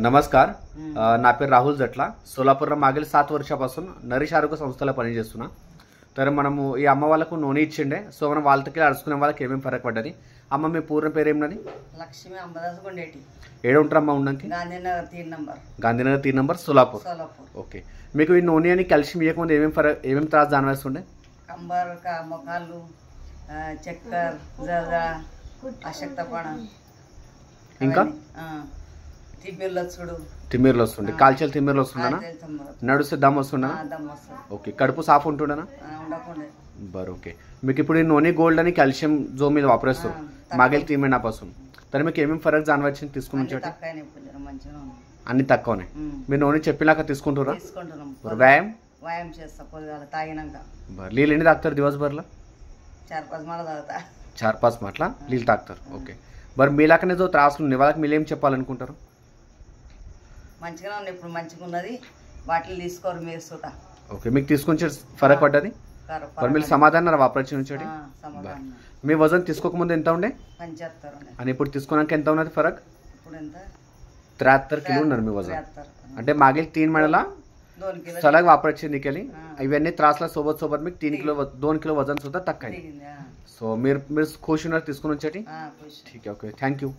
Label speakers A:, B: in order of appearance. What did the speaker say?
A: नमस्कार. నా పేరు రాహుల్ జట్ల. సోలాపూర్లో మాగిలి 7 वर्षापासून నరిష్ ఆరోగ్య సంస్థలో పనిచేస్తున్నా. तर మనము ఈ అమ్మ వాళ్ళకు నూనె ఇచ్చిండే. సో మనం వాళ్ళకి అడుచుకునే వాళ్ళకి ఏమేమి ఫరక్ పడ్డది. అమ్మ మీ పూర్ణ పేరు ఏమన్నది?
B: లక్ష్మి అంబదాస్ గుండేటి.
A: ఏడ ఉంటారమ్మా ఉండంకి?
B: Gandhinagar 3 number.
A: Gandhinagar 3 number Solapur. Okay. మీకు ఈ నూనె అని కాల్షియం ఇవ్వకముందు ఏమేమి త్రాస్ దానివేస్తుండే?
B: కంబర్ మొకాళ్ళు, చక్కర్, జర్దా, అశక్తపణ,
A: ఇంకా తిమ్మిర్లు వస్తుండే. కాల్చేలు తిమ్మిర్లు వస్తుండనా? నడుస్తే దమ్ వస్తుండనా? ఓకే. కడుపు సాఫ్ ఉంటుండనా? बरं. ओके. మీకు ఇప్పుడు ఈ నూనె గోల్డ్ అని కాల్షియం जो మీరు వాపరేస్తారు మాగిలి 3 महिन्यापासून तर మీకు ఏమేమి ఫరక్ జానవచ్చింది తీసుకుని ఉంచండి? అన్ని తక్కువనే. మీరు నూనె చెప్పినాక తీసుకుంటారా?
B: వ్యాయామం చేస్తా పొద్దుగాల తాగినాక.
A: बरं. నీళ్ళు ఎన్ని తాగుతారు దివసభర్లో?
B: 4-5 మాటలు తాగుతా.
A: 4-5 మాటల నీళ్ళు తాగుతారు. ఓకే. బरं. మీలాకనే जो త్రాసులు ఉన్నాయి వాళ్ళకి మీరు ఏం చెప్పాలనుకుంటారు?
B: మంచిగా ఉంది, ఇప్పుడు మంచిగా ఉన్నది, వాటిని తీసుకోరు మీరు సుతా.
A: ఓకే. మీకు తీసుకొచ్చి ఫరక్ పడ్డది? మరి మీరు సమాధానం వాపరచి ఉంచండి. మీ వజన్ తీసుకోకముందు ఎంత ఉండే?
B: 75
A: అని ఇప్పుడు తీసుకున్నాక ఎంత ఉన్నది ఫరక్?
B: ఇప్పుడు ఎంత?
A: 73 किलो ఉన్నారు మీ వజన్. అంటే मागील 3 महिन्याला
B: 2 किलो
A: सलग वापरायचे निकेली. इवన్నీ त्रासला सोबत మీకు 3 किलो 2 किलो वजन सुद्धा तक्काय. సో మీరు खुश ఉన్నారు తీసుకుని వచ్చేటి?
B: खुश.
A: ठीक है. ओके. Thank you.